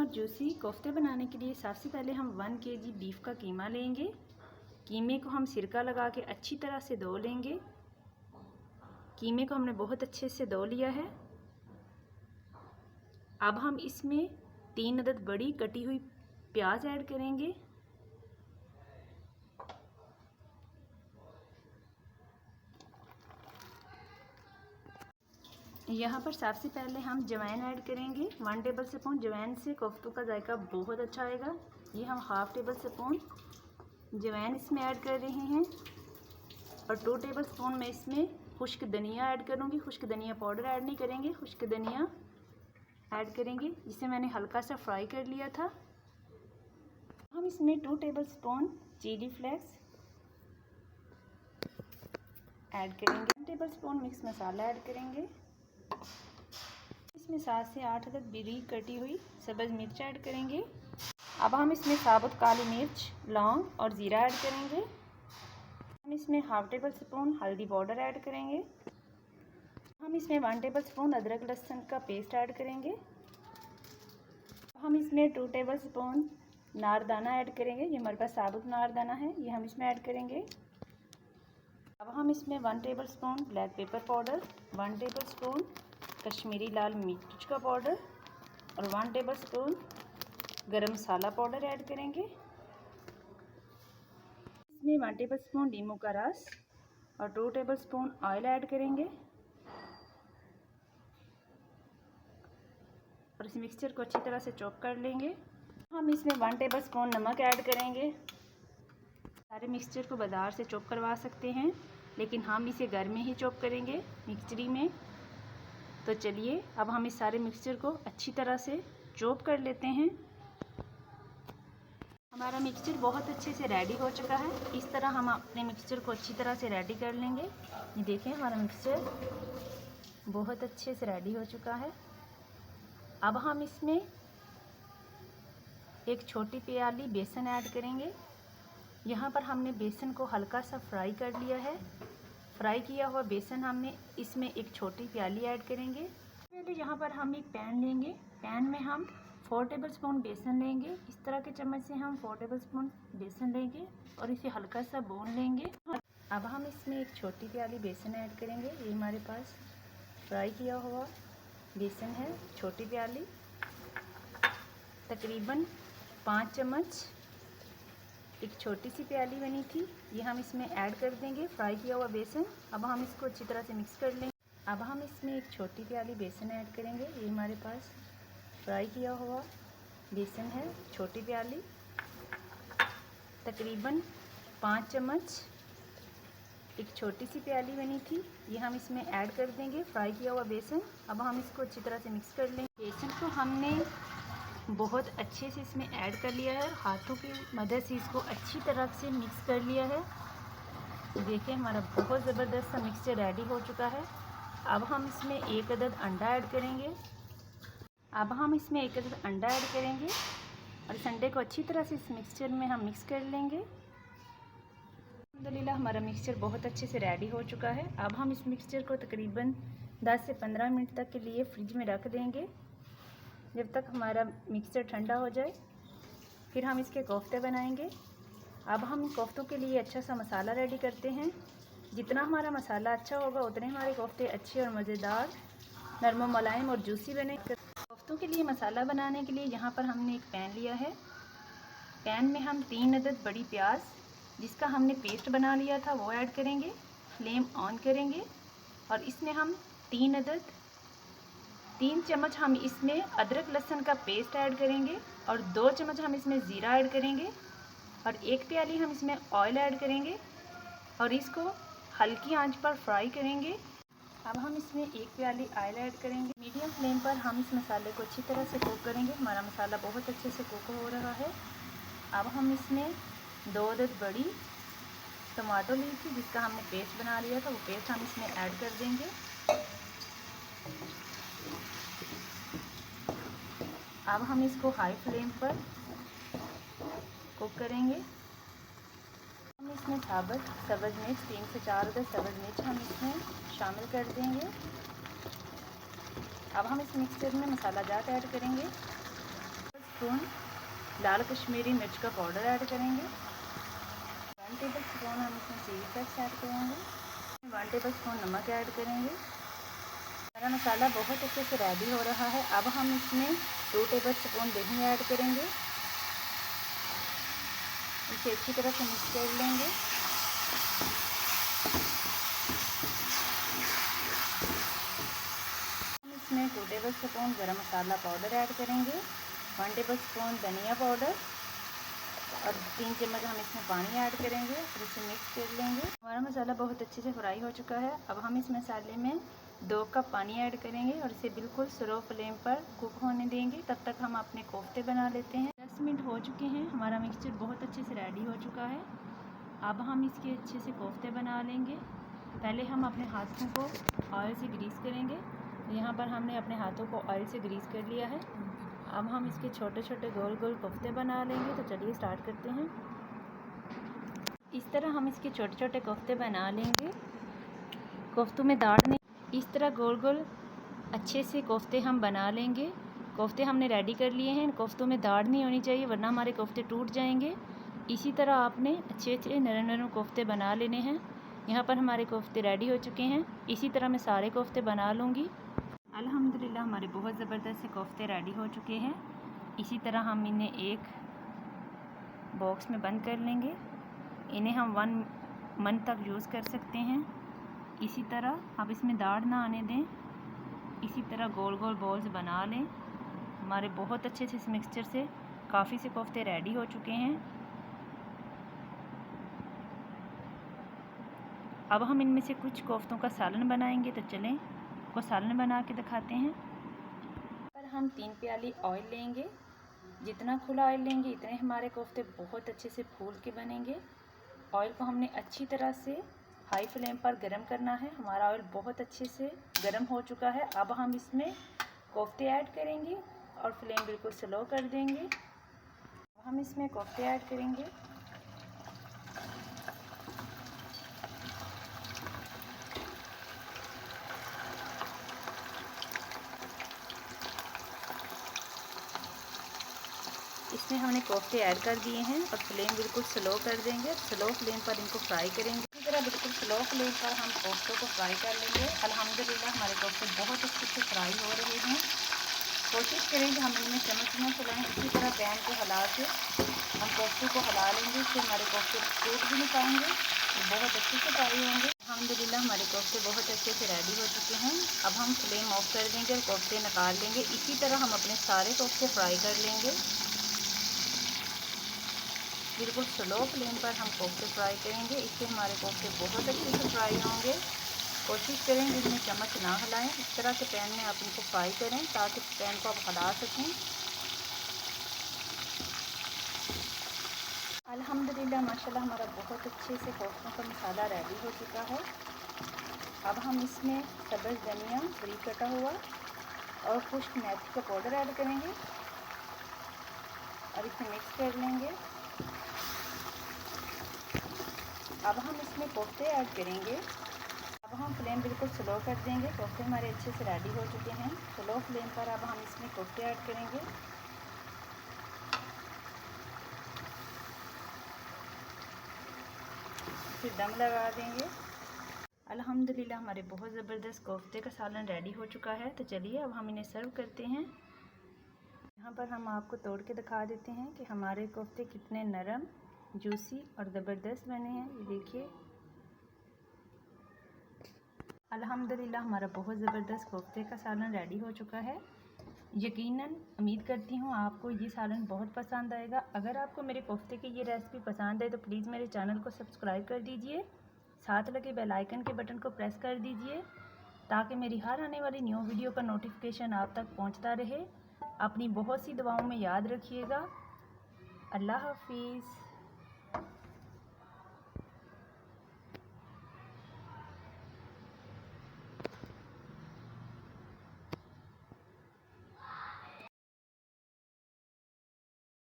और जूसी कोफ्ते बनाने के लिए सबसे पहले हम 1 kg बीफ का कीमा लेंगे। कीमे को हम सिरका लगा के अच्छी तरह से धो लेंगे। कीमे को हमने बहुत अच्छे से धो लिया है। अब हम इसमें 3 अदद बड़ी कटी हुई प्याज ऐड करेंगे। यहाँ पर सबसे पहले हम जवैन ऐड करेंगे। 1 टेबल स्पून जवैन से कोफ्तों का जायका बहुत अच्छा आएगा। ये हम हाफ टेबल स्पून जवैन इसमें ऐड कर रहे हैं और 2 टेबल स्पून मैं इसमें खुश्क धनिया ऐड करूँगी। खुश्क धनिया पाउडर ऐड नहीं करेंगे, खुश्क धनिया ऐड करेंगे जिसे मैंने हल्का सा फ्राई कर लिया था। हम इसमें 2 tablespoon chilli flakes add करेंगे। 1 tablespoon mix masala add करेंगे। इसमें 7 से 8 अदद बारीक कटी हुई सब्ज़ मिर्च ऐड करेंगे। अब हम इसमें साबुत काली मिर्च, लौंग और ज़ीरा ऐड करेंगे। हम इसमें हाफ टेबल स्पून हल्दी पाउडर ऐड करेंगे। हम इसमें 1 टेबल स्पून अदरक लहसुन का पेस्ट ऐड करेंगे। हम इसमें 2 टेबल स्पून नारदाना ऐड करेंगे। ये हमारे पास साबुत नारदाना है, ये हम इसमें ऐड करेंगे। अब हम इसमें 1 tablespoon black pepper powder, 1 tablespoon Kashmiri लाल मिर्च का पाउडर और 1 टेबल स्पून गरम मसाला पाउडर ऐड करेंगे। इसमें 1 टेबल स्पून नींबू का रस और 2 टेबल स्पून ऑयल ऐड करेंगे और इस मिक्सचर को अच्छी तरह से चॉप कर लेंगे। हम इसमें 1 टेबल स्पून नमक ऐड करेंगे। सारे मिक्सचर को बाज़ार से चॉप करवा सकते हैं, लेकिन हम इसे घर में ही चॉप करेंगे मिक्सचरी में। तो चलिए अब हम इस सारे मिक्सचर को अच्छी तरह से चॉप कर लेते हैं। हमारा मिक्सचर बहुत अच्छे से रेडी हो चुका है। इस तरह हम अपने मिक्सचर को अच्छी तरह से रेडी कर लेंगे। ये देखें, हमारा मिक्सचर बहुत अच्छे से रेडी हो चुका है। अब हम इसमें एक छोटी प्याली बेसन ऐड करेंगे। यहाँ पर हमने बेसन को हल्का सा फ्राई कर लिया है। फ्राई किया हुआ बेसन हमने इसमें एक छोटी प्याली ऐड करेंगे। पहले यहाँ पर हम एक पैन लेंगे। पैन में हम 4 टेबल स्पून बेसन लेंगे। इस तरह के चम्मच से हम 4 टेबल स्पून बेसन लेंगे और इसे हल्का सा भून लेंगे। अब हम इसमें एक छोटी प्याली बेसन ऐड करेंगे। ये हमारे पास फ्राई किया हुआ बेसन है, छोटी प्याली, तकरीबन 5 चम्मच। एक छोटी सी प्याली बनी थी, ये हम इसमें ऐड कर देंगे फ्राई किया हुआ बेसन। अब हम इसको अच्छी तरह से मिक्स कर लेंगे। अब हम इसमें एक छोटी प्याली बेसन ऐड करेंगे। ये हमारे पास फ्राई किया हुआ बेसन है, छोटी प्याली, तकरीबन 5 चम्मच। एक छोटी सी प्याली बनी थी, ये हम इसमें ऐड कर देंगे फ्राई किया हुआ बेसन। अब हम इसको अच्छी तरह से मिक्स कर लेंगे। बेसन को हमने बहुत अच्छे से इसमें ऐड कर लिया है। हाथों की मदद से इसको अच्छी तरह से मिक्स कर लिया है। देखिए, हमारा बहुत ज़बरदस्त सा मिक्सचर रेडी हो चुका है। अब हम इसमें 1 अदद अंडा ऐड करेंगे। और इस अंडे को अच्छी तरह से इस मिक्सचर में हम मिक्स कर लेंगे। अल्हम्दुलिल्लाह हमारा मिक्सचर बहुत अच्छे से रेडी हो चुका है। अब हम इस मिक्सचर को तकरीबन 10 से 15 मिनट तक के लिए फ्रिज में रख देंगे, जब तक हमारा मिक्सचर ठंडा हो जाए। फिर हम इसके कोफ्ते बनाएंगे। अब हम कोफ्तों के लिए अच्छा सा मसाला रेडी करते हैं। जितना हमारा मसाला अच्छा होगा उतने हमारे कोफ्ते अच्छे और मज़ेदार, नरम मुलायम और जूसी बने। कोफ्तों के लिए मसाला बनाने के लिए यहाँ पर हमने एक पैन लिया है। पैन में हम 3 अदद बड़ी प्याज, जिसका हमने पेस्ट बना लिया था, वो ऐड करेंगे। फ्लेम ऑन करेंगे और इसमें हम 3 चम्मच हम इसमें अदरक लहसुन का पेस्ट ऐड करेंगे और 2 चम्मच हम इसमें ज़ीरा ऐड करेंगे और 1 प्याली हम इसमें ऑयल ऐड करेंगे और इसको हल्की आंच पर फ्राई करेंगे। अब हम इसमें 1 प्याली ऑयल ऐड करेंगे। मीडियम फ्लेम पर हम इस मसाले को अच्छी तरह से कुक करेंगे। हमारा मसाला बहुत अच्छे से कुक हो रहा है। अब हम इसमें 2 अदद बड़ी टमाटो ली थी, जिसका हमने पेस्ट बना लिया था, वो पेस्ट हम इसमें ऐड कर देंगे। अब हम इसको हाई फ्लेम पर कुक करेंगे। हम इसमें साबुत सब्ज़ मिर्च 3 से 4 अदद सब्ज़ मिर्च हम इसमें शामिल कर देंगे। अब हम इस मिक्सचर में मसाला जात ऐड करेंगे। टेबलस्पून लाल कश्मीरी मिर्च का पाउडर ऐड करेंगे। 1 टेबलस्पून हम इसमें चिली फ्लेक्स ऐड करेंगे। 1 टेबलस्पून नमक ऐड करेंगे। हमारा मसाला बहुत अच्छे से रेडी हो रहा है। अब हम इसमें 2 टेबलस्पून दही ऐड करेंगे। इसे अच्छी तरह से मिक्स कर लेंगे। हम इसमें 2 टेबलस्पून गरम मसाला पाउडर ऐड करेंगे। 1 टेबलस्पून धनिया पाउडर और 3 चम्मच हम इसमें पानी ऐड करेंगे और इसे मिक्स कर लेंगे। हमारा मसाला बहुत अच्छे से फ्राई हो चुका है। अब हम इस मसाले में 2 कप पानी ऐड करेंगे और इसे बिल्कुल स्लो फ्लेम पर कुक होने देंगे। तब तक हम अपने कोफ्ते बना लेते हैं। 10 मिनट हो चुके हैं। हमारा मिक्सचर बहुत अच्छे से रेडी हो चुका है। अब हम इसके अच्छे से कोफ्ते बना लेंगे। पहले हम अपने हाथों को ऑयल से ग्रीस करेंगे। यहाँ पर हमने अपने हाथों को ऑयल से ग्रीस कर लिया है। अब हम इसके छोटे छोटे गोल गोल कोफ्ते बना लेंगे। तो चलिए स्टार्ट करते हैं। इस तरह हम इसके छोटे छोटे कोफ्ते बना लेंगे। कोफ्तों में दाढ़ नहीं, इस तरह गोल गोल अच्छे से कोफ्ते हम बना लेंगे। कोफ्ते हमने रेडी कर लिए हैं। इन कोफ्तों में दाढ़ नहीं होनी चाहिए वरना हमारे कोफ्ते टूट जाएंगे। इसी तरह आपने अच्छे अच्छे नरम नरम कोफ्ते बना लेने हैं। यहाँ पर हमारे कोफ्ते रेडी हो चुके हैं। इसी तरह मैं सारे कोफ्ते बना लूँगी। अल्हम्दुलिल्लाह हमारे बहुत ज़बरदस्त से कोफ्ते रेडी हो चुके हैं। इसी तरह हम इन्हें एक बॉक्स में बंद कर लेंगे। इन्हें हम 1 मंथ तक यूज़ कर सकते हैं। इसी तरह आप इसमें दाढ़ ना आने दें। इसी तरह गोल गोल बॉल्स बना लें। हमारे बहुत अच्छे से इस मिक्सचर से काफ़ी से कोफ्ते रेडी हो चुके हैं। अब हम इनमें से कुछ कोफ्तों का सालन बनाएंगे। तो चलें को सालन बना के दिखाते हैं। पर हम 3 प्याली ऑयल लेंगे। जितना खुला ऑयल लेंगे इतने हमारे कोफ्ते बहुत अच्छे से फूल के बनेंगे। ऑयल को हमने अच्छी तरह से हाई फ्लेम पर गरम करना है। हमारा ऑयल बहुत अच्छे से गरम हो चुका है। अब हम इसमें कोफ्ते ऐड करेंगे और फ्लेम बिल्कुल स्लो कर देंगे। अब हम इसमें कोफ्ते ऐड करेंगे। इसमें हमने कोफ्ते ऐड कर दिए हैं और फ्लेम बिल्कुल स्लो कर देंगे। स्लो फ्लेम पर इनको फ्राई करेंगे। इसी तरह बिल्कुल स्लो फ्लेम पर हम कोफ्तों को फ्राई कर लेंगे। अल्हम्दुलिल्लाह हमारे कोफ्ते बहुत अच्छे से फ्राई हो रहे हैं। कोशिश करें कि हम इनमें चम्मच न चलाएं। इसी तरह पैन को हिला के हम कोफ्तों को हिला लेंगे। इससे हमारे कोफ्ते टूट भी नहीं पाएंगे, बहुत अच्छे से फ्राई होंगे। अल्हम्दुलिल्लाह हमारे कोफ्ते बहुत अच्छे से रेडी हो चुके हैं। अब हम फ्लेम ऑफ कर देंगे और कोफ्ते निकाल लेंगे। इसी तरह हम अपने सारे कोफ्ते फ्राई कर लेंगे। बिल्कुल स्लो फ्लेम पर हम कोफ्ते फ्राई करेंगे। इससे हमारे कोफ्ते बहुत अच्छे से फ्राई होंगे। कोशिश करें कि इसमें चम्मच ना हिलाएं। इस तरह के पैन में आप इनको फ्राई करें ताकि पैन को आप हिला सकें। अल्हम्दुलिल्लाह माशाल्लाह हमारा बहुत अच्छे से कोफ्तों का मसाला रेडी हो चुका है। अब हम इसमें सब्ज़ धनिया बारीक कटा हुआ और खुश्क मेथी का पाउडर ऐड करेंगे और इसे मिक्स कर लेंगे। अब हम इसमें कोफ्ते ऐड करेंगे। अब हम फ्लेम बिल्कुल स्लो कर देंगे। कोफ्ते हमारे अच्छे से रेडी हो चुके हैं। स्लो फ्लेम पर अब हम इसमें कोफ्ते ऐड करेंगे। फिर दम लगा देंगे। अल्हम्दुलिल्लाह हमारे बहुत ज़बरदस्त कोफ्ते का सालन रेडी हो चुका है। तो चलिए अब हम इन्हें सर्व करते हैं। यहाँ पर हम आपको तोड़ के दिखा देते हैं कि हमारे कोफ्ते कितने नरम, जूसी और ज़बरदस्त बने हैं। ये देखिए अल्हम्दुलिल्लाह हमारा बहुत ज़बरदस्त कोफ्ते का सालन रेडी हो चुका है। यकीनन उम्मीद करती हूँ आपको ये सालन बहुत पसंद आएगा। अगर आपको मेरे कोफ्ते की ये रेसिपी पसंद है तो प्लीज़ मेरे चैनल को सब्सक्राइब कर दीजिए। साथ लगे बेल आइकन के बटन को प्रेस कर दीजिए ताकि मेरी हर आने वाली न्यू वीडियो का नोटिफिकेशन आप तक पहुँचता रहे। अपनी बहुत सी दुआओं में याद रखिएगा। अल्लाह हाफिज़।